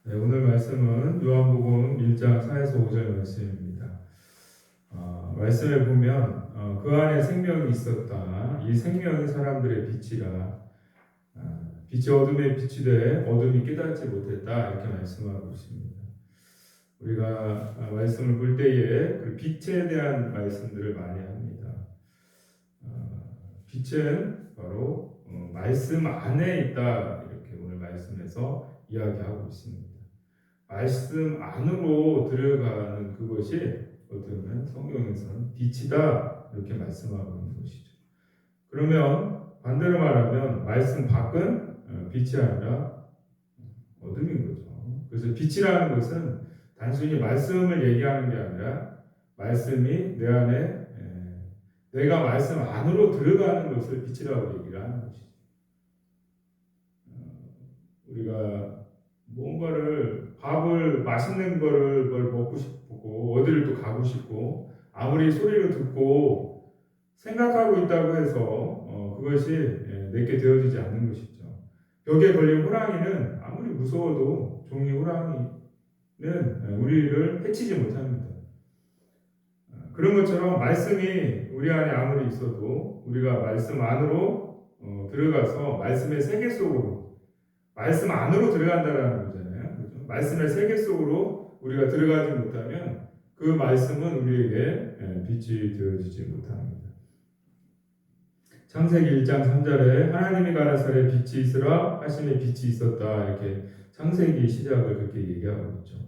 네, 오늘 말씀은 요한복음 1장 4에서 5절 말씀입니다. 말씀에 보면 그 안에 생명이 있었다. 이 생명이 사람들의 빛이라. 빛이 어둠에 빛이 돼 어둠이 깨닫지 못했다. 이렇게 말씀하고 있습니다. 우리가 말씀을 볼 때에 그 빛에 대한 말씀들을 많이 합니다. 빛은 바로 말씀 안에 있다. 이렇게 오늘 말씀에서 이야기하고 있습니다. 말씀 안으로 들어가는 그것이 어떻게 보면 성경에서는 빛이다 이렇게 말씀하고 있는 것이죠. 그러면 반대로 말하면 말씀 밖은 빛이 아니라 어둠인 거죠. 그래서 빛이라는 것은 단순히 말씀을 얘기하는 게 아니라 말씀이 내 안에 내가 말씀 안으로 들어가는 것을 빛이라고 얘기를 하는 것이죠. 우리가 뭔가를 밥을 맛있는 거를 먹고 싶고 어디를 또 가고 싶고 아무리 소리를 듣고 생각하고 있다고 해서 그것이 내게 되어지지 않는 것이죠. 벽에 걸린 호랑이는 아무리 무서워도 종이 호랑이는 우리를 해치지 못합니다. 그런 것처럼 말씀이 우리 안에 아무리 있어도 우리가 말씀 안으로 들어가서 말씀의 세계 속으로 말씀 안으로 들어간다라는 거잖아요. 그렇죠? 말씀의 세계 속으로 우리가 들어가지 못하면 그 말씀은 우리에게 빛이 되어지지 못합니다. 창세기 1장 3절에 하나님이 가라사대 빛이 있으라 하시니 빛이 있었다. 이렇게 창세기 시작을 그렇게 얘기하고 있죠.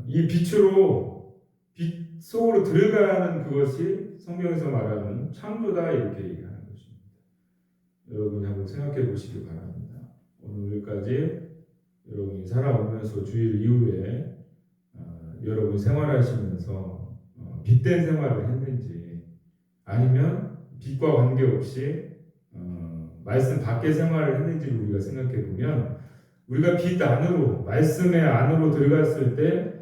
이 빛으로 빛 속으로 들어가는 그것이 성경에서 말하는 창조다 이렇게 얘기하는 것입니다. 여러분이 한번 생각해 보시기 바랍니다. 오늘까지 여러분이 살아오면서 주일 이후에 여러분이 생활하시면서 빛된 생활을 했는지 아니면 빛과 관계없이 말씀 밖의 생활을 했는지를 우리가 생각해 보면 우리가 빛 안으로 말씀의 안으로 들어갔을 때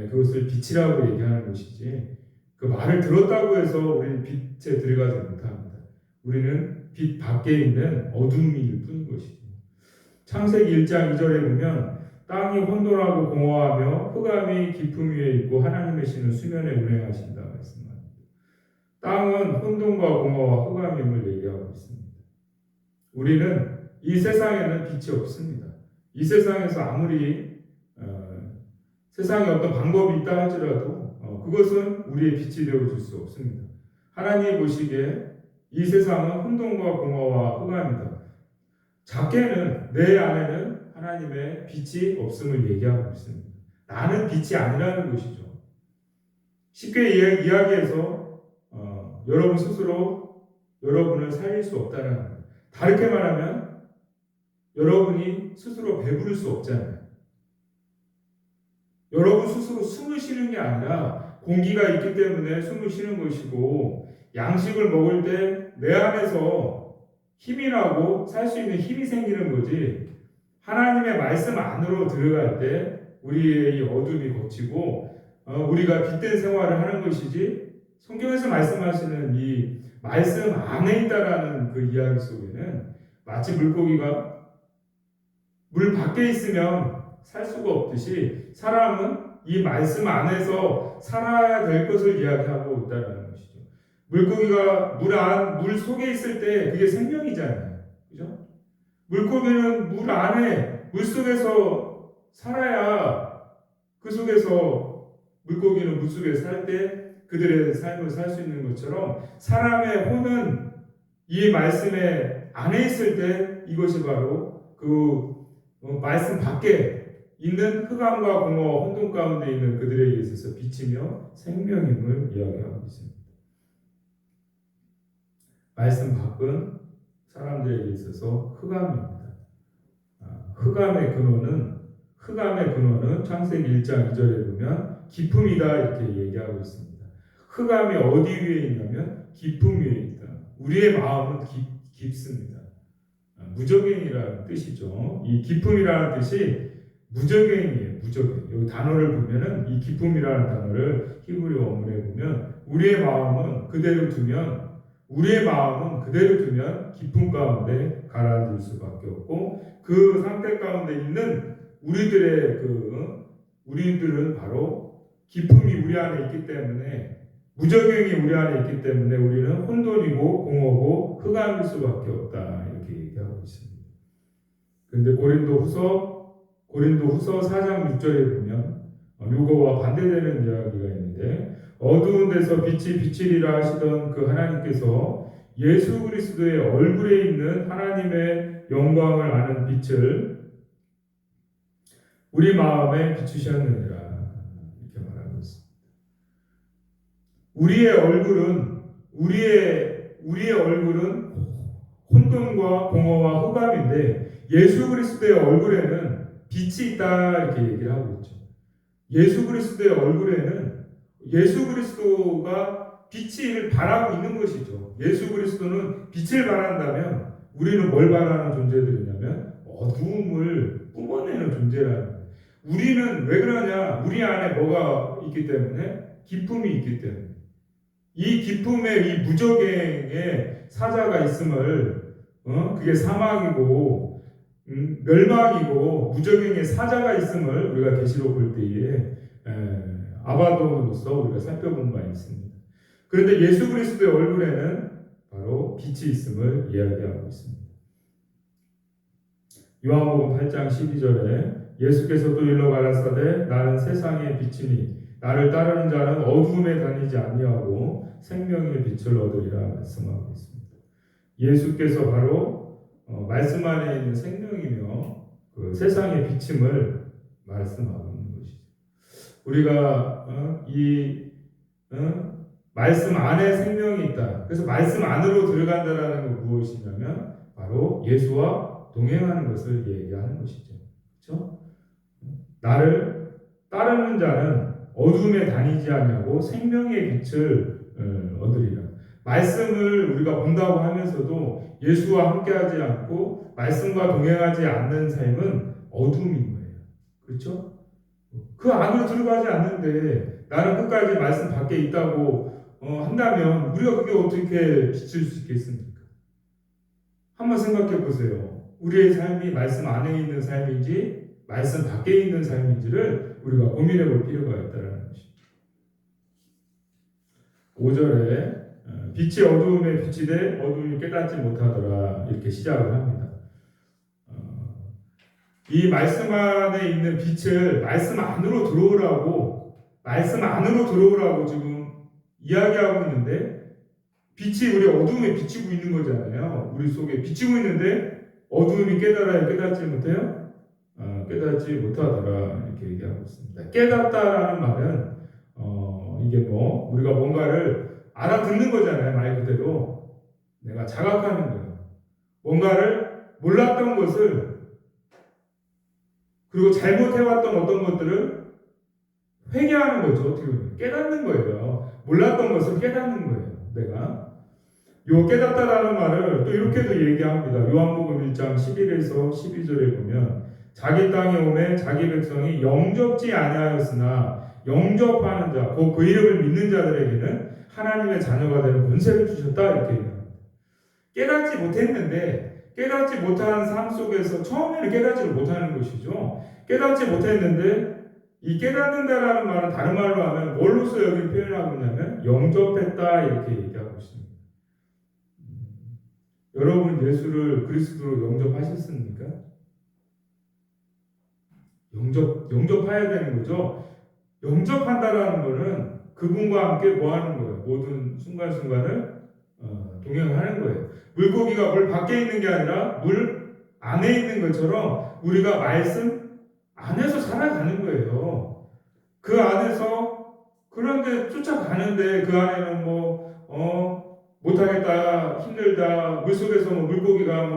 그것을 빛이라고 얘기하는 것이지 그 말을 들었다고 해서 우리는 빛에 들어가지 못합니다. 우리는 빛 밖에 있는 어둠일 뿐인 것이죠. 창세기 1장 2절에 보면 땅이 혼돈하고 공허하며 흑암이 깊음 위에 있고 하나님의 신은 수면에 운행하신다 말씀합니다. 땅은 혼돈과 공허와 흑암임을 얘기하고 있습니다. 우리는 이 세상에는 빛이 없습니다. 이 세상에서 아무리 세상에 어떤 방법이 있다 할지라도 그것은 우리의 빛이 되어줄 수 없습니다. 하나님이 보시기에 이 세상은 혼돈과 공허와 흑암이다. 작게는 내 안에는 하나님의 빛이 없음을 얘기하고 있습니다. 나는 빛이 아니라는 것이죠. 쉽게 이야기해서 여러분 스스로 여러분을 살릴 수 없다는 거예요. 다르게 말하면 여러분이 스스로 배부를 수 없잖아요. 여러분 스스로 숨을 쉬는 게 아니라 공기가 있기 때문에 숨을 쉬는 것이고 양식을 먹을 때 내 안에서 힘이 나고 살 수 있는 힘이 생기는 거지 하나님의 말씀 안으로 들어갈 때 우리의 이 어둠이 걷히고 우리가 빛된 생활을 하는 것이지 성경에서 말씀하시는 이 말씀 안에 있다라는 그 이야기 속에는 마치 물고기가 물 밖에 있으면 살 수가 없듯이 사람은 이 말씀 안에서 살아야 될 것을 이야기하고 있다는 것이죠. 물고기가 물 속에 있을 때 그게 생명이잖아요. 그죠? 물고기는 물 안에, 물 속에서 살아야 그 속에서 물고기는 물 속에 살 때 그들의 삶을 살 수 있는 것처럼 사람의 혼은 이 말씀의 안에 있을 때 이것이 바로 그 말씀 밖에 있는 흑암과 공허와 혼돈 가운데 있는 그들에게 있어서 빛이며 생명임을 이야기하고 있습니다. 말씀 밖은 사람들에게 있어서 흑암입니다. 흑암의 근원은 창세기 1장 2절에 보면 기품이다 이렇게 얘기하고 있습니다. 흑암이 어디 위에 있냐면 기품 위에 있다. 우리의 마음은 깊습니다. 무적행이라는 뜻이죠. 이 기품이라는 뜻이 무적행이에요. 무적행. 여기 단어를 보면은 이 기품이라는 단어를 히브리 원문에 보면 우리의 마음은 그대로 두면 기쁨 가운데 가라앉을 수밖에 없고 그 상태 가운데 있는 우리들은 바로 기쁨이 우리 안에 있기 때문에, 무적용이 우리 안에 있기 때문에 우리는 혼돈이고 공허고 흑암일 수밖에 없다, 이렇게 얘기하고 있습니다. 그런데 고린도후서 4장 6절에 보면 요거와 반대되는 이야기가 있는데, 어두운 데서 빛이 비치리라 하시던 그 하나님께서 예수 그리스도의 얼굴에 있는 하나님의 영광을 아는 빛을 우리 마음에 비추셨느니라, 이렇게 말하고 있습니다. 우리의 얼굴은 혼돈과 공허와 흑암인데, 예수 그리스도의 얼굴에는 빛이 있다, 이렇게 얘기를 하고 있죠. 예수 그리스도의 얼굴에는 예수 그리스도가 빛을 발하고 있는 것이죠. 예수 그리스도는 빛을 발한다면 우리는 뭘 발하는 존재들이냐면 어두움을 뿜어내는 존재라는 거예요. 우리는 왜 그러냐? 우리 안에 뭐가 있기 때문에? 기쁨이 있기 때문에. 이 기쁨에, 이 무적행에 사자가 있음을, 그게 사막이고 멸망이고 무적행에 사자가 있음을 우리가 계시록 볼 때에 아바돈으로서 우리가 살펴본 바 있습니다. 그런데 예수 그리스도의 얼굴에는 바로 빛이 있음을 이야기하고 있습니다. 요한복음 8장 12절에 예수께서 또 일러 가라사대 나는 세상의 빛이니 나를 따르는 자는 어두움에 다니지 아니하고 생명의 빛을 얻으리라 말씀하고 있습니다. 예수께서 바로 말씀 안에 있는 생명이며 그 세상의 빛임을 말씀하고 있는 것이죠. 우리가 말씀 안에 생명이 있다. 그래서 말씀 안으로 들어간다라는 건 무엇이냐면 바로 예수와 동행하는 것을 얘기하는 것이죠. 그렇죠? 나를 따르는 자는 어둠에 다니지 아니하고 생명의 빛을 얻으리라. 말씀을 우리가 본다고 하면서도 예수와 함께하지 않고 말씀과 동행하지 않는 삶은 어둠인 거예요. 그렇죠? 그 안으로 들어가지 않는데 나는 끝까지 말씀 밖에 있다고 한다면 우리가 그게 어떻게 비칠 수 있겠습니까? 한번 생각해 보세요. 우리의 삶이 말씀 안에 있는 삶인지 말씀 밖에 있는 삶인지를 우리가 고민해 볼 필요가 있다는 것입니다. 5절에 빛이 어두움에 비치되 어두움이 깨닫지 못하더라, 이렇게 시작을 합니다. 이 말씀 안에 있는 빛을 말씀 안으로 들어오라고 지금 이야기하고 있는데, 빛이 우리 어두움에 비치고 있는 거잖아요. 우리 속에 비치고 있는데 어두움이 깨닫지 못해요? 깨닫지 못하더라, 이렇게 얘기하고 있습니다. 깨닫다라는 말은 이게 우리가 뭔가를 알아듣는 거잖아요. 말 그대로 내가 자각하는 거예요. 뭔가를 몰랐던 것을, 그리고 잘못해왔던 어떤 것들을 회개하는 거죠. 어떻게 보면 깨닫는 거예요. 몰랐던 것을 깨닫는 거예요. 내가 요 깨닫다라는 말을 또 이렇게도 얘기합니다. 요한복음 1장 11에서 12절에 보면 자기 땅에 오매 자기 백성이 영접지 아니하였으나 영접하는 자, 그 이름을 믿는 자들에게는 하나님의 자녀가 되는 권세를 주셨다, 이렇게 얘기합니다. 깨닫지 못했는데, 깨닫지 못하는 삶 속에서 처음에는 깨닫지를 못하는 것이죠. 깨닫지 못했는데 이 깨닫는다라는 말은 다른 말로 하면 뭘로서 여기 표현하고 있냐면 영접했다, 이렇게 얘기하고 있습니다. 여러분 예수를 그리스도로 영접하셨습니까? 영접해야 되는 거죠. 영접한다라는 것은 그분과 함께 뭐 하는 거예요? 모든 순간순간을 동행하는 거예요. 물고기가 물 밖에 있는 게 아니라 물 안에 있는 것처럼 우리가 말씀 안에서 살아가는 거예요. 그 안에서, 그런데 쫓아가는데 그 안에는 못하겠다, 힘들다, 물속에서 물고기가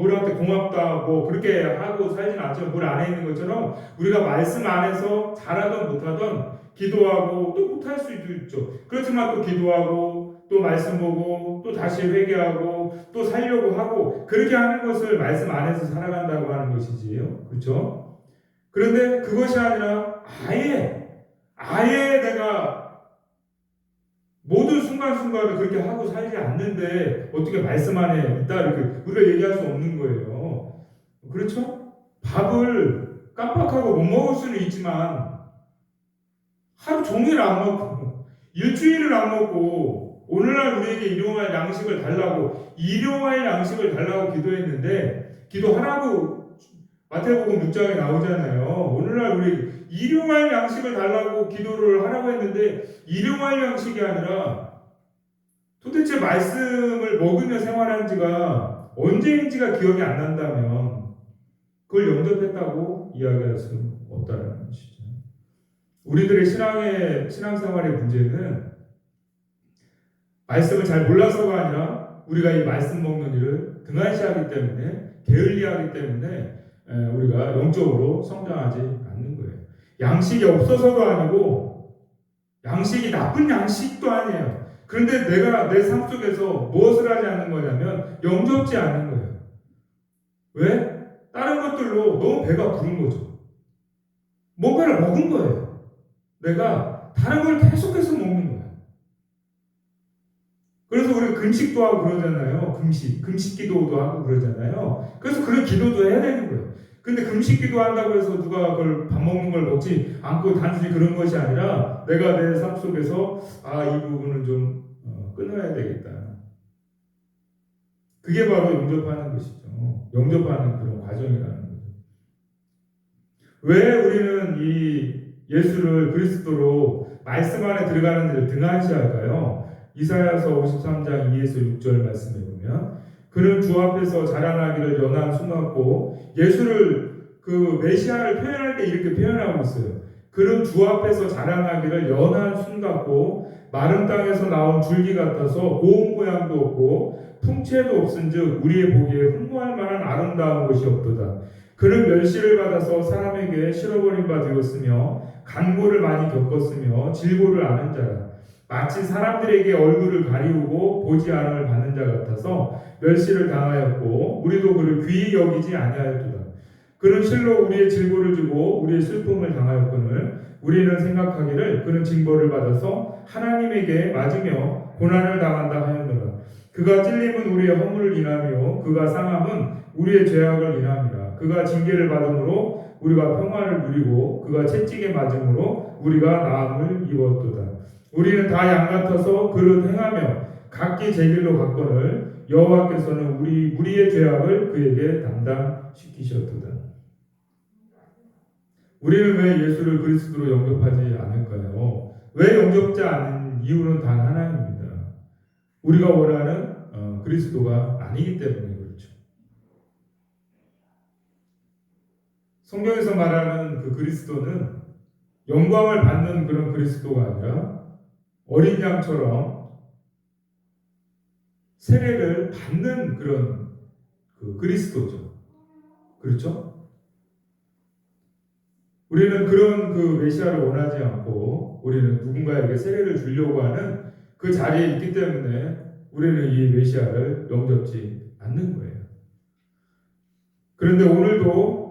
물한테 고맙다, 그렇게 하고 살진 않지만 물 안에 있는 것처럼 우리가 말씀 안에서 잘하든 못하든 기도하고 또 못할 수도 있죠. 그렇지만 또 기도하고 또 말씀 보고 또 다시 회개하고 또 살려고 하고, 그렇게 하는 것을 말씀 안에서 살아간다고 하는 것이지요. 그렇죠? 그런데 그것이 아니라 아예 내가 모든 순간순간을 그렇게 하고 살지 않는데 어떻게 말씀 안에 있다, 이렇게 우리가 얘기할 수 없는 거예요. 그렇죠? 밥을 깜빡하고 못 먹을 수는 있지만 하루 종일 안 먹고 일주일을 안 먹고 오늘날 우리에게 일용할 양식을 달라고 일용할 양식을 달라고 기도했는데 기도하라고 마태복음 6장에 나오잖아요. 오늘날 우리 일용할 양식을 달라고 기도를 하라고 했는데 일용할 양식이 아니라 도대체 말씀을 먹으며 생활한 지가 언제인지가 기억이 안 난다면 그걸 영접했다고 이야기할 수 없다는 것이죠. 우리들의 신앙생활의 문제는 말씀을 잘 몰라서가 아니라 우리가 이 말씀 먹는 일을 등한시하기 때문에 게을리하기 때문에 우리가 영적으로 성장하지 않는 거예요. 양식이 없어서도 아니고 양식이 나쁜 양식도 아니에요. 그런데 내가 내 삶 속에서 무엇을 하지 않는 거냐면 영접지 않는 거예요. 왜? 다른 것들로 너무 배가 부른 거죠. 뭔가를 먹은 거예요. 내가 다른 걸 계속해서 먹는 거예요. 그래서 우리 금식도 하고 그러잖아요. 금식 기도도 하고 그러잖아요. 그래서 그런 기도도 해야 되는 거예요. 근데 금식 기도 한다고 해서 누가 그걸 밥 먹는 걸 먹지 않고 단순히 그런 것이 아니라 내가 내 삶 속에서 이 부분은 좀 끊어야 되겠다. 그게 바로 영접하는 것이죠. 영접하는 그런 과정이라는 거죠. 왜 우리는 이 예수를 그리스도로 말씀 안에 들어가는 데를 등한시할까요? 이사야서 53장 2에서 6절 말씀에 보면 그는 주 앞에서 자라나기를 연한 숨 같고 예수를 그 메시아를 표현할 때 이렇게 표현하고 있어요. 그는 주 앞에서 자라나기를 연한 숨 같고 마른 땅에서 나온 줄기 같아서 고운 모양도 없고 풍채도 없은즉 우리의 보기에 흠모할 만한 아름다운 것이 없도다. 그는 멸시를 받아서 사람에게 실어버린 바 되었으며 간고를 많이 겪었으며 질고를 아는 자라. 마치 사람들에게 얼굴을 가리우고 보지 않음을 받는 자 같아서 멸시를 당하였고 우리도 그를 귀히 여기지 아니하였도다. 그는 실로 우리의 질고를 주고 우리의 슬픔을 당하였거늘 우리는 생각하기를 그는 징벌을 받아서 하나님에게 맞으며 고난을 당한다 하였노라. 그가 찔림은 우리의 허물을 인하며 그가 상함은 우리의 죄악을 인함이라. 그가 징계를 받음으로 우리가 평화를 누리고 그가 채찍에 맞음으로 우리가 나음을 입었도다. 우리는 다 양 같아서 그릇 행하며 각기 제 길로 갔거늘 여호와께서는 우리의 죄악을 그에게 담당시키셨도다. 우리는 왜 예수를 그리스도로 영접하지 않을까요? 왜 영접지 않는 이유는 단 하나입니다. 우리가 원하는 그리스도가 아니기 때문에 그렇죠. 성경에서 말하는 그 그리스도는 영광을 받는 그런 그리스도가 아니라 어린 양처럼 세례를 받는 그런 그 그리스도죠. 그렇죠? 우리는 그런 그 메시아를 원하지 않고 우리는 누군가에게 세례를 주려고 하는 그 자리에 있기 때문에 우리는 이 메시아를 영접지 않는 거예요. 그런데 오늘도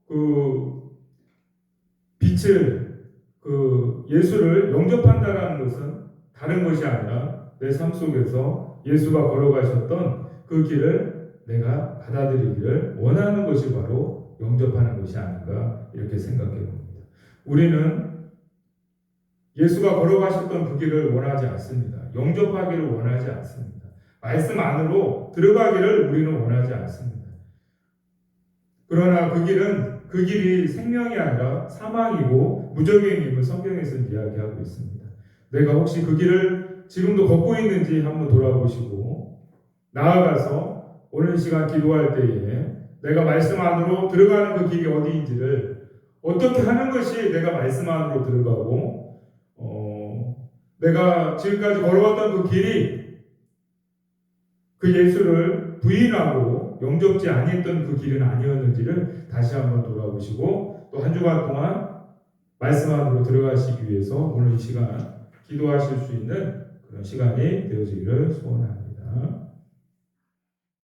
그 빛을 그 예수를 영접한다라는 것은 다른 것이 아니라 내 삶 속에서 예수가 걸어가셨던 그 길을 내가 받아들이기를 원하는 것이 바로 영접하는 것이 아닌가 이렇게 생각해 봅니다. 우리는 예수가 걸어가셨던 그 길을 원하지 않습니다. 영접하기를 원하지 않습니다. 말씀 안으로 들어가기를 우리는 원하지 않습니다. 그러나 그 길이 생명이 아니라 사망이고 무적행임을 성경에서 이야기하고 있습니다. 내가 혹시 그 길을 지금도 걷고 있는지 한번 돌아보시고 나아가서 오늘 시간 기도할 때에 내가 말씀 안으로 들어가는 그 길이 어디인지를 어떻게 하는 것이 내가 말씀 안으로 들어가고 내가 지금까지 걸어왔던 그 길이 그 예수를 부인하고 영접지 아니했던 그 길은 아니었는지를 다시 한번 돌아보시고 또 한 주간 동안 말씀 안으로 들어가시기 위해서 오늘 이 시간 기도하실 수 있는 그런 시간이 되어지기를 소원합니다.